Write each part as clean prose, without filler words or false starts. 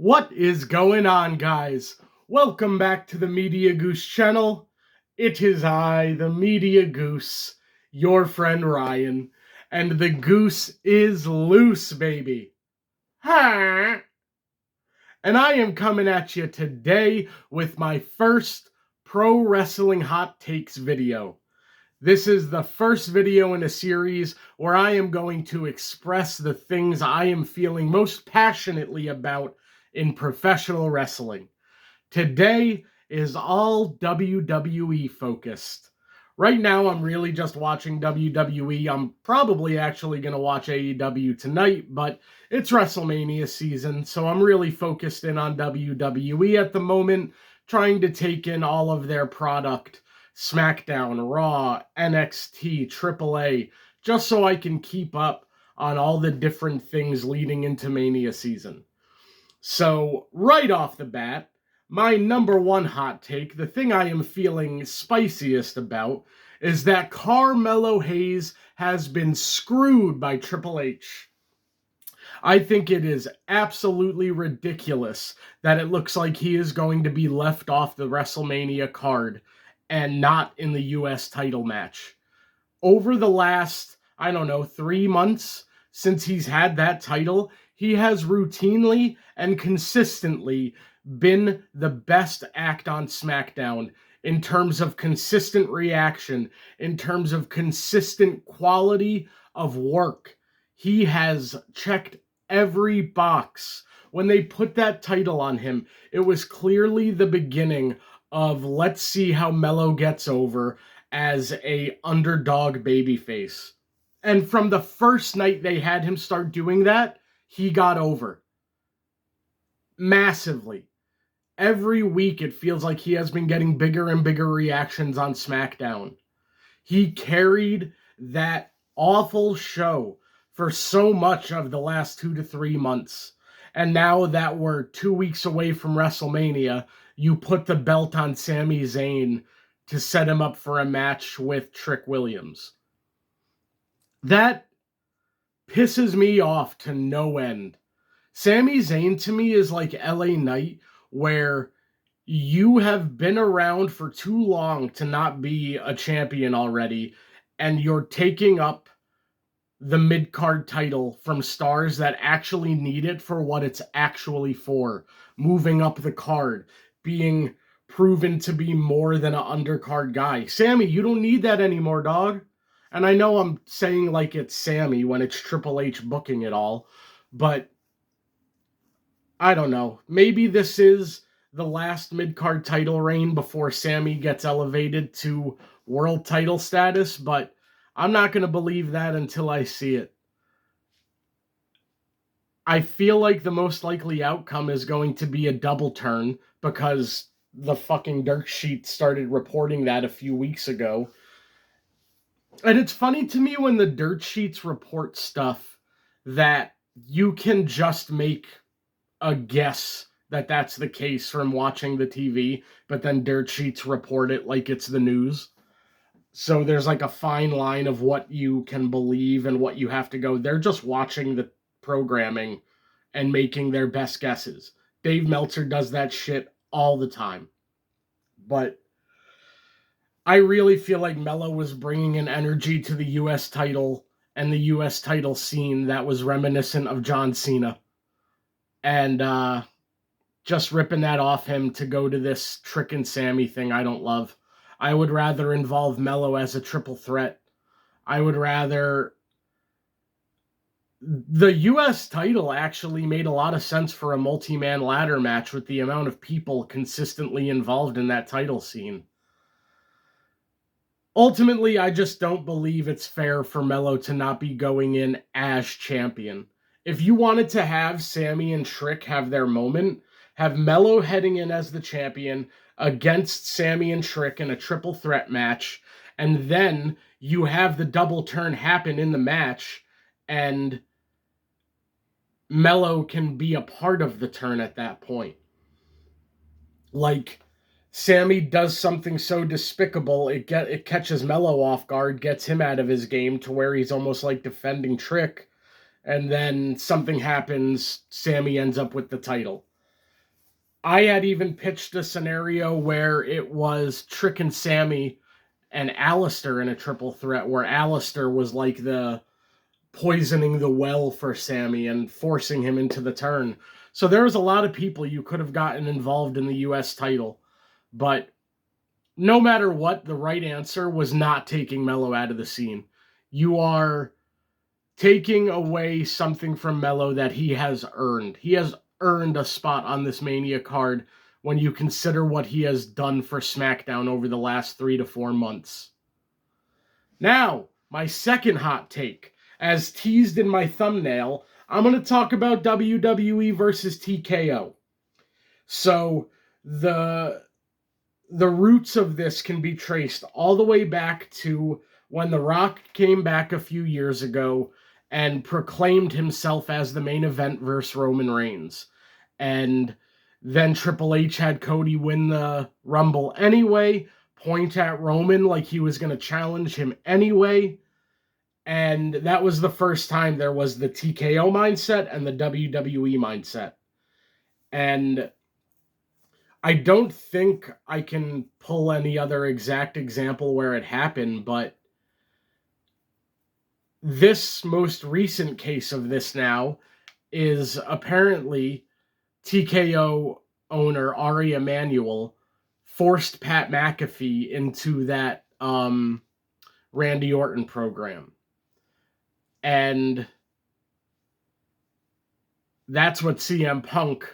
What is going on, guys? Welcome back to the Media Goose channel. It is I, the Media Goose, your friend Ryan, and the goose is loose, baby. Huh? And I am coming at you today with my first pro wrestling hot takes video. This is the first video in a series where I am going to express the things I am feeling most passionately about in professional wrestling. Today is all WWE focused. Right now, I'm really just watching WWE. I'm probably actually going to watch AEW tonight, but it's WrestleMania season, so I'm really focused in on WWE at the moment, trying to take in all of their product. SmackDown, Raw, NXT, AAA, just so I can keep up on all the different things leading into Mania season. So, right off the bat, my number one hot take, the thing I am feeling spiciest about, is that Carmelo Hayes has been screwed by Triple H. I think it is absolutely ridiculous that it looks like he is going to be left off the WrestleMania card and not in the US title match. Over the last, 3 months since he's had that title, he has routinely and consistently been the best act on SmackDown in terms of consistent reaction, in terms of consistent quality of work. He has checked every box. When they put that title on him, it was clearly the beginning of let's see how Melo gets over as a underdog babyface. And from the first night they had him start doing that, he got over. Massively. Every week it feels like he has been getting bigger and bigger reactions on SmackDown. He carried that awful show for so much of the last 2 to 3 months. And now that we're 2 weeks away from WrestleMania, you put the belt on Sami Zayn to set him up for a match with Trick Williams. That pisses me off to no end. Sami Zayn to me is like LA Knight, where you have been around for too long to not be a champion already, and you're taking up the mid-card title from stars that actually need it for what it's actually for. Moving up the card, being proven to be more than an undercard guy. Sammy, you don't need that anymore, dog. And I know I'm saying like it's Sammy when it's Triple H booking it all, but I don't know. Maybe this is the last mid-card title reign before Sammy gets elevated to world title status, but I'm not going to believe that until I see it. I feel like the most likely outcome is going to be a double turn because the fucking dirt sheet started reporting that a few weeks ago. And it's funny to me when the dirt sheets report stuff that you can just make a guess that that's the case from watching the TV, but then dirt sheets report it like it's the news. So there's like a fine line of what you can believe and what you have to go. They're just watching the programming and making their best guesses. Dave Meltzer does that shit all the time. But I really feel like Melo was bringing an energy to the US title and the US title scene that was reminiscent of John Cena. And just ripping that off him to go to this Trick and Sammy thing I don't love. I would rather involve Melo as a triple threat. I would rather... The US title actually made a lot of sense for a multi-man ladder match with the amount of people consistently involved in that title scene. Ultimately, I just don't believe it's fair for Melo to not be going in as champion. If you wanted to have Sammy and Trick have their moment, have Melo heading in as the champion against Sammy and Trick in a triple threat match, and then you have the double turn happen in the match, and Melo can be a part of the turn at that point. Like, Sammy does something so despicable, it catches Melo off guard, gets him out of his game to where he's almost like defending Trick, and then something happens, Sammy ends up with the title. I had even pitched a scenario where it was Trick and Sammy and Alistair in a triple threat, where Alistair was like the poisoning the well for Sammy and forcing him into the turn. So there was a lot of people you could have gotten involved in the US title. But no matter what, the right answer was not taking Melo out of the scene. You are taking away something from Melo that he has earned. He has earned a spot on this Mania card when you consider what he has done for SmackDown over the last 3 to 4 months. Now, my second hot take. As teased in my thumbnail, I'm going to talk about WWE versus TKO. So, the roots of this can be traced all the way back to when The Rock came back a few years ago and proclaimed himself as the main event versus Roman Reigns. And then Triple H had Cody win the Rumble anyway, point at Roman like he was going to challenge him anyway. And that was the first time there was the TKO mindset and the WWE mindset. And I don't think I can pull any other exact example where it happened, but this most recent case of this now is apparently TKO owner Ari Emanuel forced Pat McAfee into that Randy Orton program. And that's what CM Punk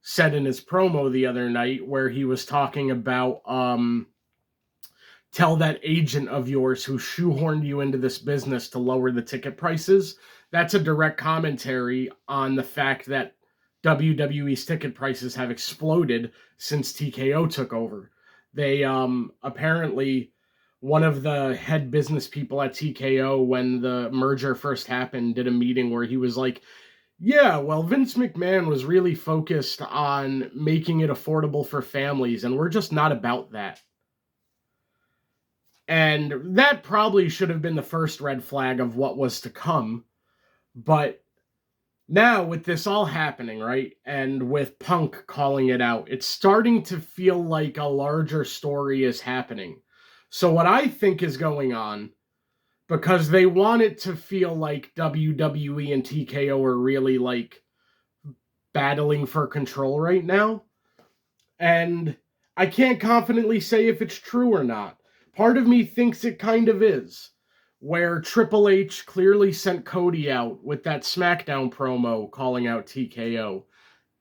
said in his promo the other night, where he was talking about tell that agent of yours who shoehorned you into this business to lower the ticket prices. That's a direct commentary on the fact that WWE's ticket prices have exploded since TKO took over. They apparently, one of the head business people at TKO, when the merger first happened, did a meeting where he was like, yeah, well, Vince McMahon was really focused on making it affordable for families, and we're just not about that. And that probably should have been the first red flag of what was to come. But now, with this all happening, right, and with Punk calling it out, it's starting to feel like a larger story is happening. So what I think is going on, because they want it to feel like WWE and TKO are really, like, battling for control right now. And I can't confidently say if it's true or not. Part of me thinks it kind of is, where Triple H clearly sent Cody out with that SmackDown promo calling out TKO.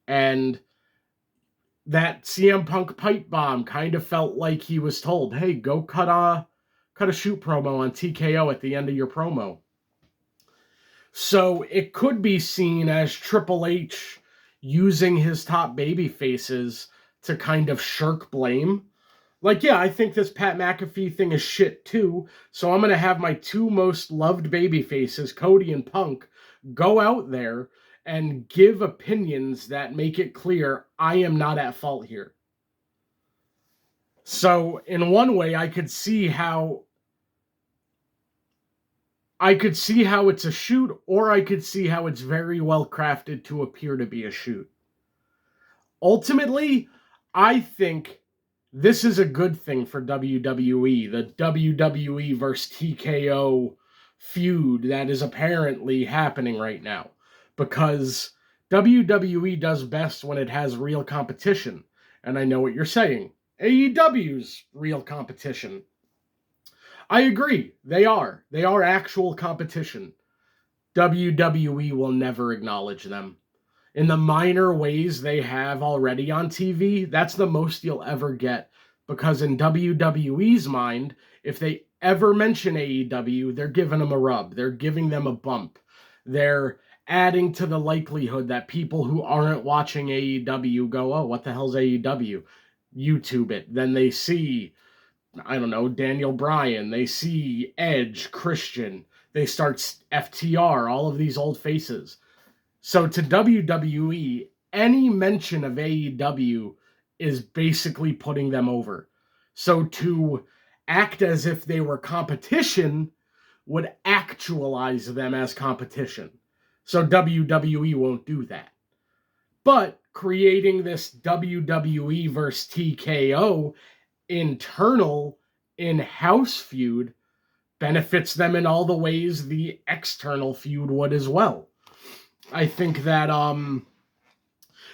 And that CM Punk pipe bomb kind of felt like he was told, hey, go cut a shoot promo on TKO at the end of your promo. So it could be seen as Triple H using his top baby faces to kind of shirk blame. Like, yeah, I think this Pat McAfee thing is shit too, so I'm going to have my two most loved baby faces, Cody and Punk, go out there and give opinions that make it clear I am not at fault here. So, in one way, I could see how it's a shoot, or I could see how it's very well crafted to appear to be a shoot. Ultimately, I think this is a good thing for WWE, the WWE versus TKO feud that is apparently happening right now, because WWE does best when it has real competition. And I know what you're saying. AEW's real competition. I agree. They are. They are actual competition. WWE will never acknowledge them. In the minor ways they have already on TV, that's the most you'll ever get. Because in WWE's mind, if they ever mention AEW, they're giving them a rub. They're giving them a bump. They're adding to the likelihood that people who aren't watching AEW go, oh, what the hell's AEW? YouTube it. Then they see, I don't know, Daniel Bryan. They see Edge, Christian. They start FTR, all of these old faces. So to WWE, any mention of AEW is basically putting them over. So to act as if they were competition would actualize them as competition. So WWE won't do that. But creating this WWE versus TKO internal in-house feud benefits them in all the ways the external feud would as well. I think that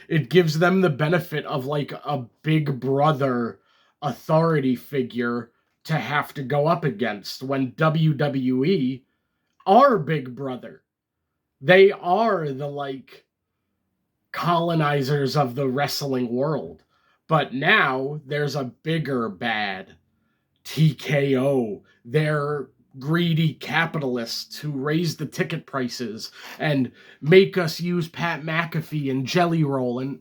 it gives them the benefit of like a big brother authority figure to have to go up against when WWE are big brother. They are the like colonizers of the wrestling world. But now there's a bigger bad, TKO. They're greedy capitalists who raise the ticket prices and make us use Pat McAfee and Jelly Roll. And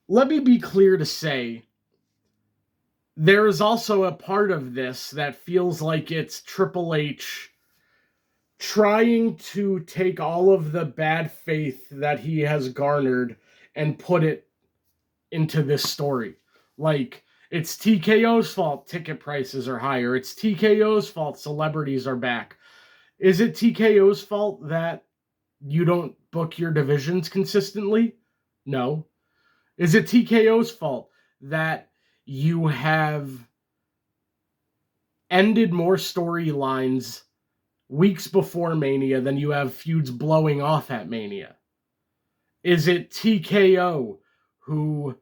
let me be clear to say, there is also a part of this that feels like it's Triple H trying to take all of the bad faith that he has garnered and put it into this story. Like, it's TKO's fault ticket prices are higher. It's TKO's fault celebrities are back. Is it TKO's fault that you don't book your divisions consistently? No. Is it TKO's fault that you have ended more storylines weeks before Mania than you have feuds blowing off at Mania? Is it TKO who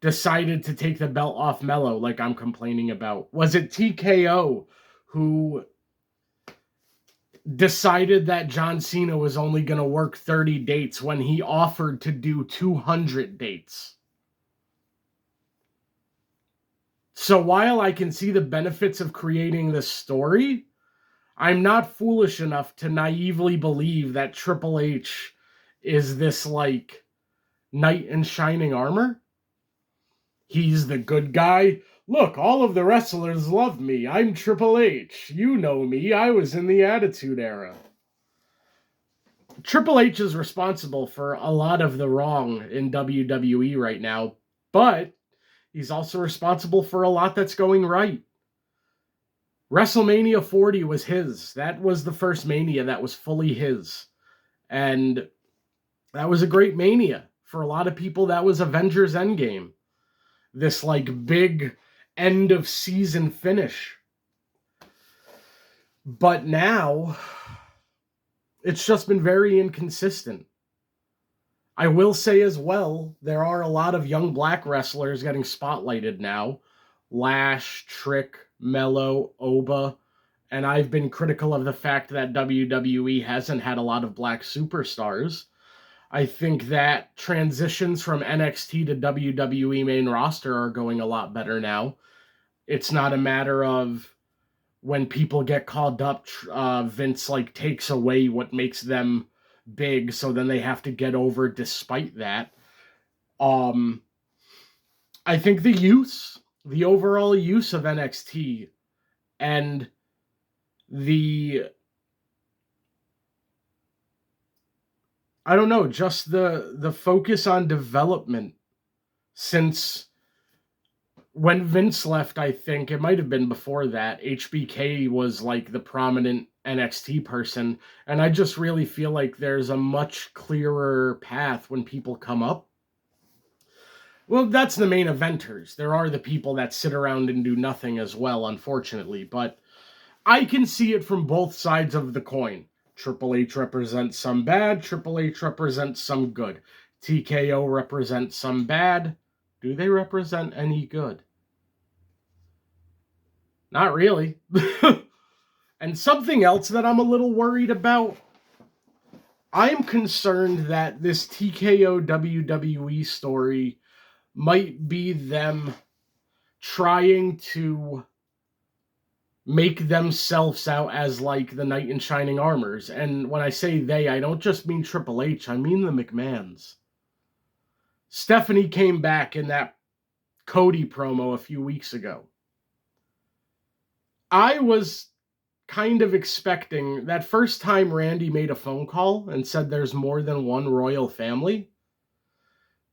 decided to take the belt off Melo like I'm complaining about? Was it TKO who decided that John Cena was only going to work 30 dates when he offered to do 200 dates? So while I can see the benefits of creating this story, I'm not foolish enough to naively believe that Triple H is this, like, knight in shining armor. He's the good guy. Look, all of the wrestlers love me. I'm Triple H. You know me. I was in the Attitude Era. Triple H is responsible for a lot of the wrong in WWE right now, but he's also responsible for a lot that's going right. WrestleMania 40 was his. That was the first Mania that was fully his. And that was a great Mania. For a lot of people, that was Avengers Endgame. This, like, big end of season finish. But now, it's just been very inconsistent. I will say as well, there are a lot of young black wrestlers getting spotlighted now. Lash, Trick, Melo, Oba. And I've been critical of the fact that WWE hasn't had a lot of black superstars. I think that transitions from NXT to WWE main roster are going a lot better now. It's not a matter of when people get called up, Vince like takes away what makes them big, so then they have to get over despite that. I think the overall use of NXT and just the focus on development since when Vince left, I think it might have been before that, HBK was like the prominent NXT person, and I just really feel like there's a much clearer path when people come up. Well, that's the main eventers. There are the people that sit around and do nothing as well, unfortunately, but I can see it from both sides of the coin. Triple H represents some bad, Triple H represents some good. TKO represents some bad. Do they represent any good? Not really. And something else that I'm a little worried about, I'm concerned that this TKO WWE story might be them trying to make themselves out as like the knight in shining armors. And when I say they, I don't just mean Triple H, I mean the McMahons. Stephanie came back in that Cody promo a few weeks ago. I was kind of expecting that first time Randy made a phone call and said there's more than one royal family.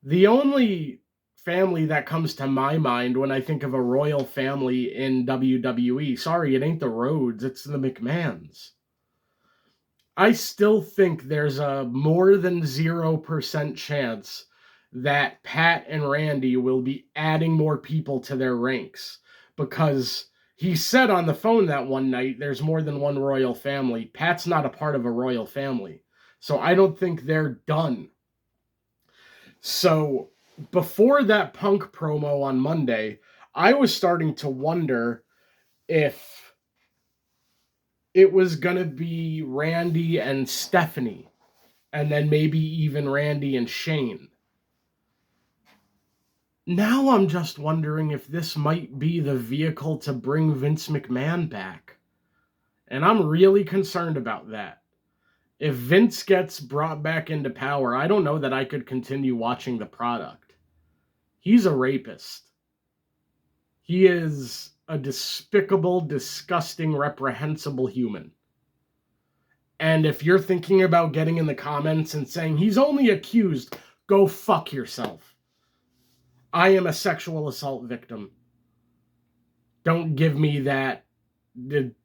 The only family that comes to my mind when I think of a royal family in WWE, sorry, it ain't the Rhodes, it's the McMahons. I still think there's a more than 0% chance that Pat and Randy will be adding more people to their ranks, because he said on the phone that one night there's more than one royal family. Pat's not a part of a royal family, so I don't think they're done. So before that Punk promo on Monday, I was starting to wonder if it was going to be Randy and Stephanie, and then maybe even Randy and Shane. Now I'm just wondering if this might be the vehicle to bring Vince McMahon back. And I'm really concerned about that. If Vince gets brought back into power, I don't know that I could continue watching the product. He's a rapist. He is a despicable, disgusting, reprehensible human. And if you're thinking about getting in the comments and saying he's only accused, go fuck yourself. I am a sexual assault victim. Don't give me that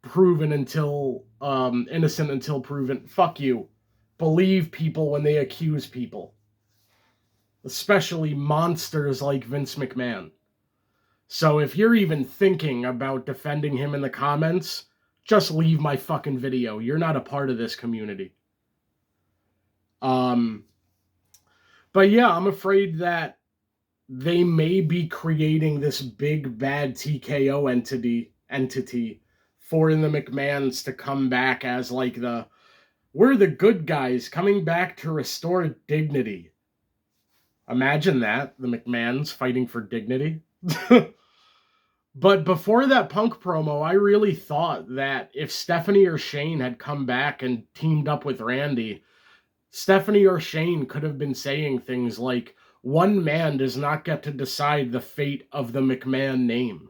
proven until innocent until proven. Fuck you. Believe people when they accuse people. Especially monsters like Vince McMahon. So if you're even thinking about defending him in the comments, just leave my fucking video. You're not a part of this community. But yeah, I'm afraid that they may be creating this big bad TKO entity for the McMahons to come back as like we're the good guys coming back to restore dignity. Imagine that, the McMahons fighting for dignity. But before that Punk promo, I really thought that if Stephanie or Shane had come back and teamed up with Randy, Stephanie or Shane could have been saying things like, one man does not get to decide the fate of the McMahon name.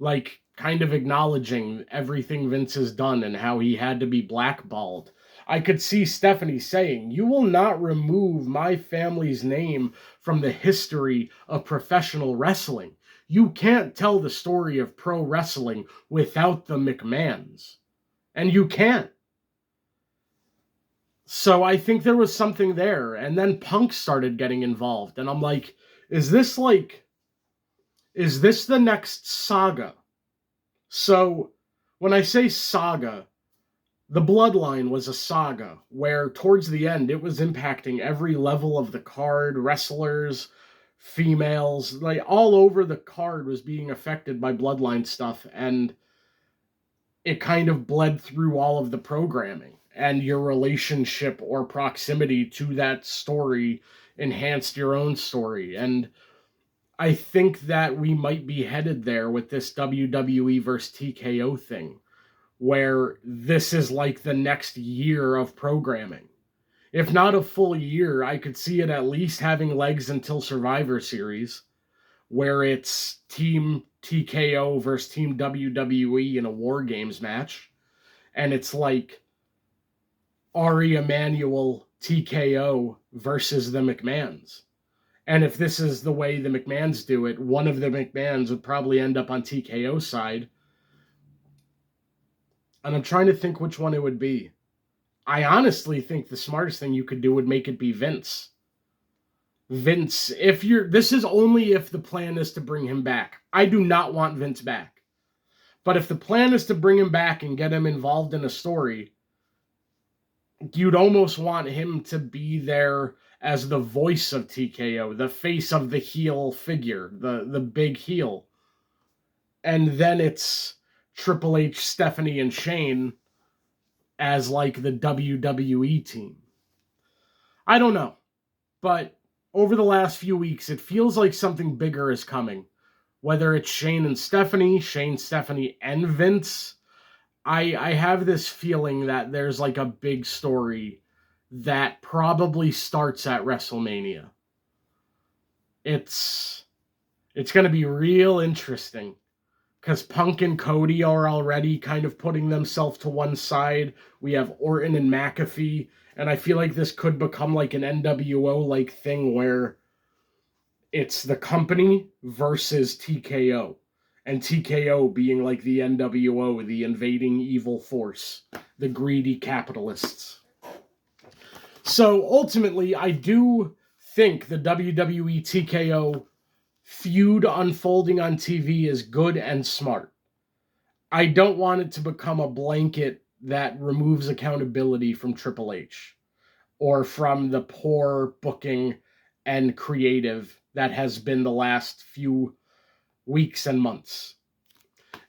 Like, kind of acknowledging everything Vince has done and how he had to be blackballed. I could see Stephanie saying, you will not remove my family's name from the history of professional wrestling. You can't tell the story of pro wrestling without the McMahons. And you can't. So I think there was something there. And then Punk started getting involved. And I'm like, is this the next saga? So when I say saga, the Bloodline was a saga where towards the end it was impacting every level of the card, wrestlers, females, like all over the card was being affected by Bloodline stuff, and it kind of bled through all of the programming, and your relationship or proximity to that story enhanced your own story. And I think that we might be headed there with this WWE versus TKO thing, where this is like the next year of programming. If not a full year, I could see it at least having legs until Survivor Series, where it's Team TKO versus Team WWE in a War Games match. And it's like Ari Emanuel TKO versus the McMahons. And if this is the way the McMahons do it, one of the McMahons would probably end up on TKO's side. And I'm trying to think which one it would be. I honestly think the smartest thing you could do would make it be Vince. Vince, this is only if the plan is to bring him back. I do not want Vince back. But if the plan is to bring him back and get him involved in a story, you'd almost want him to be there as the voice of TKO, the face of the heel figure, the big heel. And then it's Triple H, Stephanie, and Shane as like the WWE team. I don't know. But over the last few weeks, it feels like something bigger is coming. Whether it's Shane, Stephanie, and Vince, I have this feeling that there's like a big story that probably starts at WrestleMania. It's going to be real interesting, because Punk and Cody are already kind of putting themselves to one side. We have Orton and McAfee, and I feel like this could become like an NWO-like thing where it's the company versus TKO. And TKO being like the NWO, the invading evil force, the greedy capitalists. So ultimately, I do think the WWE TKO feud unfolding on TV is good and smart. I don't want it to become a blanket that removes accountability from Triple H or from the poor booking and creative that has been the last few weeks and months.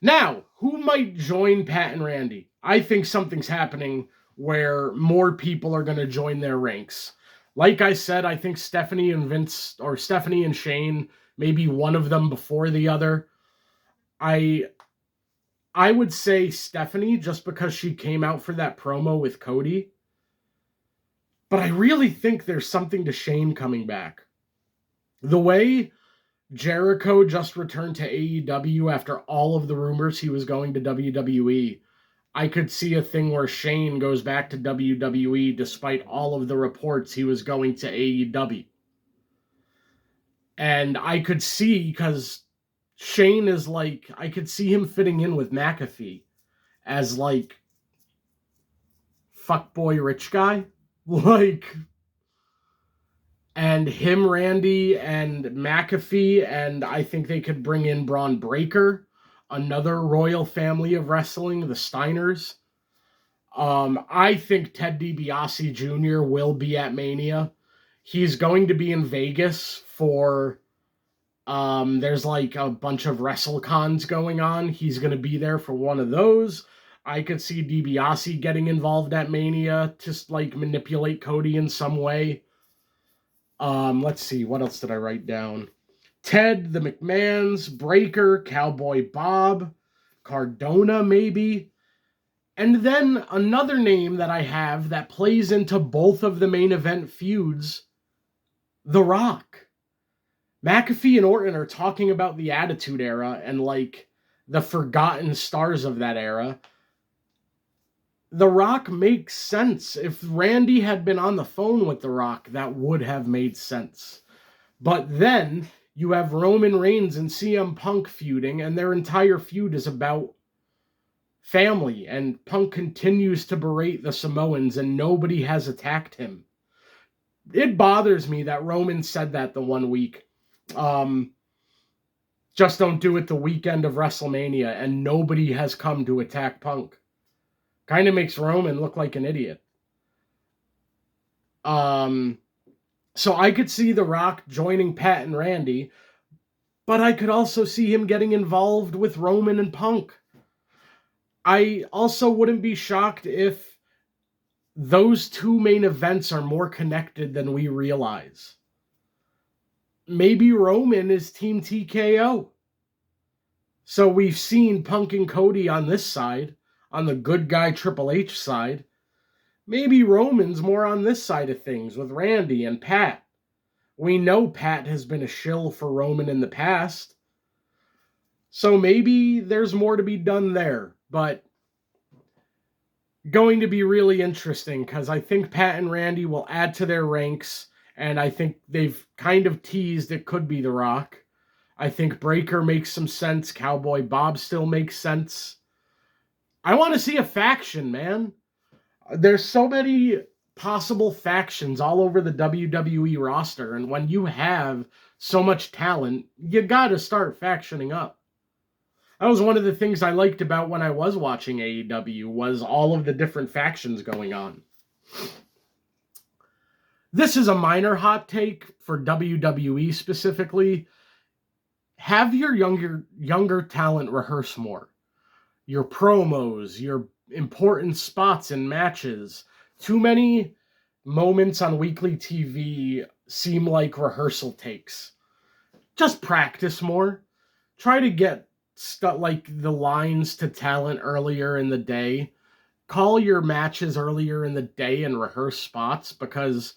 Now, who might join Pat and Randy? I think something's happening where more people are going to join their ranks. Like I said, I think Stephanie and Vince, or Stephanie and Shane, maybe one of them before the other. I would say Stephanie just because she came out for that promo with Cody. But I really think there's something to Shane coming back. The way Jericho just returned to AEW after all of the rumors he was going to WWE, I could see a thing where Shane goes back to WWE despite all of the reports he was going to AEW. And I could see, because Shane is like, I could see him fitting in with McAfee as like fuckboy rich guy. Like, and him, Randy, and McAfee, and I think they could bring in Braun Breaker, another royal family of wrestling, the Steiners. I think Ted DiBiase Jr. will be at Mania. He's going to be in Vegas for, there's like a bunch of WrestleCons going on. He's going to be there for one of those. I could see DiBiase getting involved at Mania to like manipulate Cody in some way. Let's see, what else did I write down? Ted, the McMahons, Breaker, Cowboy Bob, Cardona maybe. And then another name that I have that plays into both of the main event feuds, The Rock. McAfee and Orton are talking about the Attitude Era and like the forgotten stars of that era. The Rock makes sense. If Randy had been on the phone with The Rock, that would have made sense. But then you have Roman Reigns and CM Punk feuding, and their entire feud is about family, and Punk continues to berate the Samoans, and nobody has attacked him. It bothers me that Roman said that the one week. Just don't do it the weekend of WrestleMania, and nobody has come to attack Punk. Kind of makes Roman look like an idiot. So I could see The Rock joining Pat and Randy, but I could also see him getting involved with Roman and Punk. I also wouldn't be shocked if those two main events are more connected than we realize. Maybe Roman is Team TKO. So we've seen Punk and Cody on this side, on the good guy Triple H side. Maybe Roman's more on this side of things with Randy and Pat. We know Pat has been a shill for Roman in the past. So maybe there's more to be done there. But going to be really interesting because I think Pat and Randy will add to their ranks. And I think they've kind of teased it could be The Rock. I think Breaker makes some sense. Cowboy Bob still makes sense. I want to see a faction, man. There's so many possible factions all over the WWE roster, and when you have so much talent, you gotta start factioning up. That was one of the things I liked about when I was watching AEW, was all of the different factions going on. This is a minor hot take for WWE specifically. Have your younger talent rehearse more. Your promos, your important spots in matches. Too many moments on weekly TV seem like rehearsal takes. Just practice more. Try to get stuff like the lines to talent earlier in the day. Call your matches earlier in the day and rehearse spots, because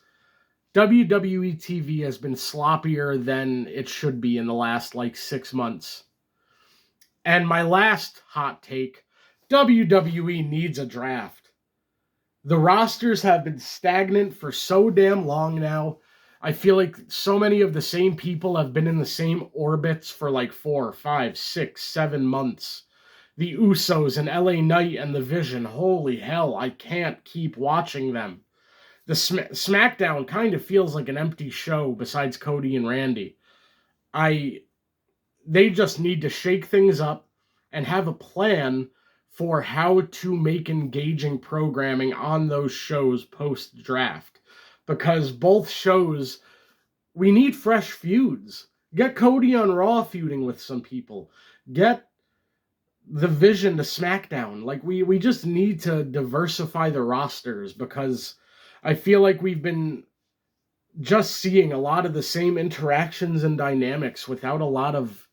WWE TV has been sloppier than it should be in the last 6 months. And my last hot take, WWE needs a draft. The rosters have been stagnant for so damn long now. I feel like so many of the same people have been in the same orbits for 4, 5, 6, 7 months. The Usos and LA Knight and The Vision, holy hell, I can't keep watching them. the SmackDown kind of feels like an empty show besides Cody and Randy. They just need to shake things up and have a plan for how to make engaging programming on those shows post-draft. Because both shows, we need fresh feuds. Get Cody on Raw feuding with some people. Get the Vision to SmackDown. Like, we just need to diversify the rosters, because I feel like we've been just seeing a lot of the same interactions and dynamics without a lot of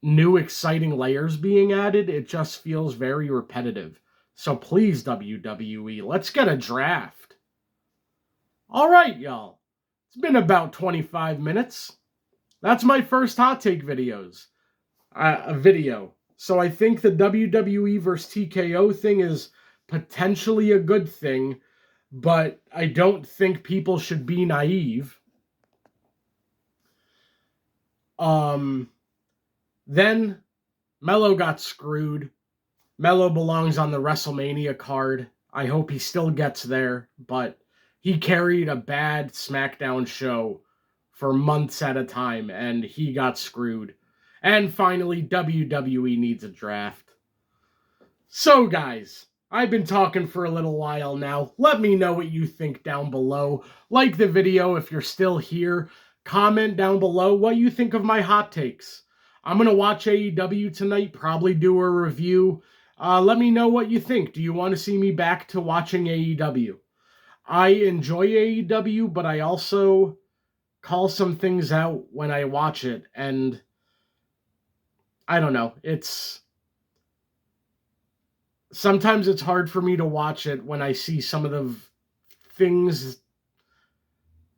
new exciting layers being added. It just feels very repetitive. So please, WWE, let's get a draft. All right, y'all. It's been about 25 minutes. That's my first hot take video. So I think the WWE versus TKO thing is potentially a good thing, but I don't think people should be naive. Then Melo got screwed. Melo belongs on the WrestleMania card. I hope he still gets there, but he carried a bad SmackDown show for months at a time, and he got screwed. And finally, WWE needs a draft. So, guys, I've been talking for a little while now. Let me know what you think down below. Like the video if you're still here. Comment down below what you think of my hot takes. I'm going to watch AEW tonight, probably do a review. Let me know what you think. Do you want to see me back to watching AEW? I enjoy AEW, but I also call some things out when I watch it, and I don't know. Sometimes it's hard for me to watch it when I see some of the things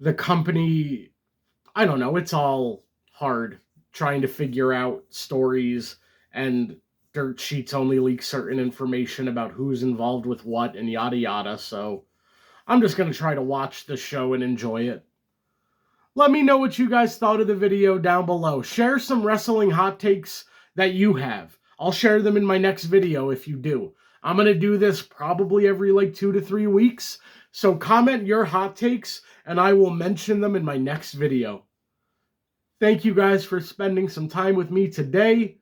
the company, I don't know, it's all hard trying to figure out stories, and dirt sheets only leak certain information about who's involved with what and yada yada, so I'm just going to try to watch the show and enjoy it. Let me know what you guys thought of the video down below. Share some wrestling hot takes that you have. I'll share them in my next video if you do. I'm going to do this probably every 2 to 3 weeks, so comment your hot takes and I will mention them in my next video. Thank you guys for spending some time with me today.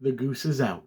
The Goose is out.